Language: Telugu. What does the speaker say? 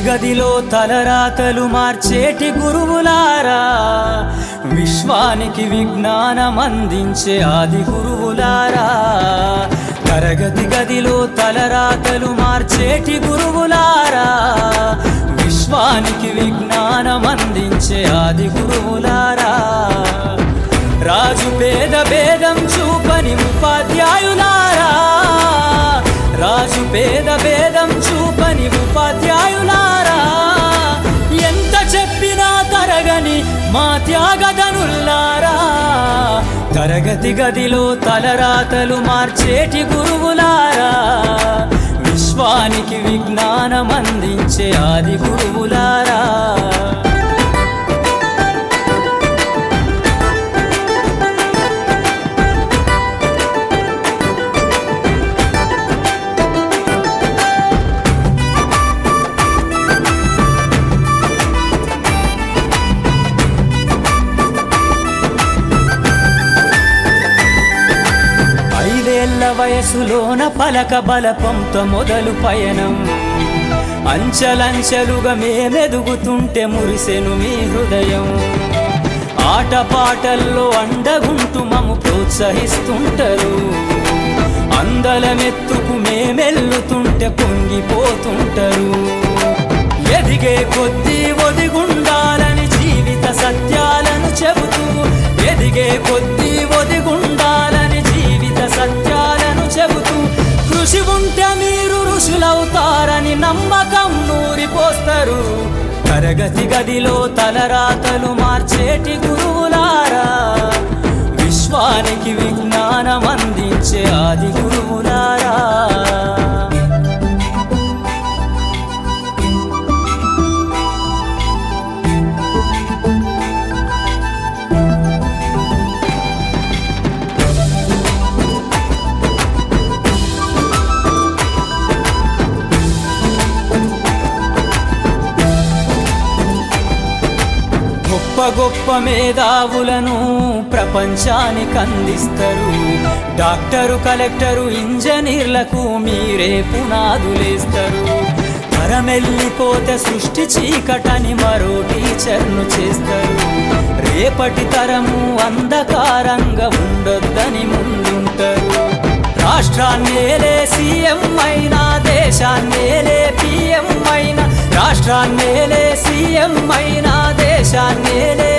గదిలో తలరాతలు మార్చేటి గురువులారా, విశ్వానికి విజ్ఞానం అందించే ఆది గురువులారా. తరగతి గదిలో తలరాతలు మార్చేటి గురువులారా, విశ్వానికి విజ్ఞానం అందించే ఆది గురువులారా. రాజు పేద భేదం చూపని ఉపాధ్యాయులారా, రాజు పేద భేదం చూపని ఉపాధ్యాయులారా. ఎంత చెప్పినా తరగని మా త్యాగధనుల్లారా, తరగతి గదిలో తలరాతలు మార్చేటి గురువులారా, విశ్వానికి విజ్ఞానం అందించే ఆది గురువులారా. వయసులోన పలక బలపంతో మొదలు పయనం, అంచలంచెలుగా మేమెదుగుతుంటే మురిసెను మీ హృదయం. ఆటపాటల్లో అండగుంటూ మము ప్రోత్సహిస్తుంటారు, అందలమెత్తుకు మేమెల్లుతుంటే పొంగిపోతుంటారు. ఎదిగే కొద్దీ ఒదిగుండాలని జీవిత సత్యాలను చెబుతూ, ఎదిగే కొద్దీ ఒదిగుండాలని జీవిత సత్యాలను చెబుతూ, కృషి ఉంటే మీరు ఋషులవుతారని నమ్మకం నూరిపోస్తారు. తరగతి గదిలో తలరాతలు మార్చేటి గురువులారా, విశ్వానికి విజ్ఞానం అందించే ఆది గురువులారా. గొప్ప గొప్ప మేధావులను ప్రపంచానికి అందిస్తారు. డాక్టరు, కలెక్టరు, ఇంజనీర్లకు మీరే పునాదులేస్తారు. తరమెల్లిపోతే సృష్టి చీకటని మరో టీచర్ను చేస్తారు. రేపటి తరము అంధకారంగా ఉండొద్దని ముందుంటారు. రాష్ట్రాన్నేలే సీఎం అయినా, దేశాన్నేలే పిఎం అయినా, రాష్ట్రాన్నేలే సీఎం అయినా, దేశాన్నేలే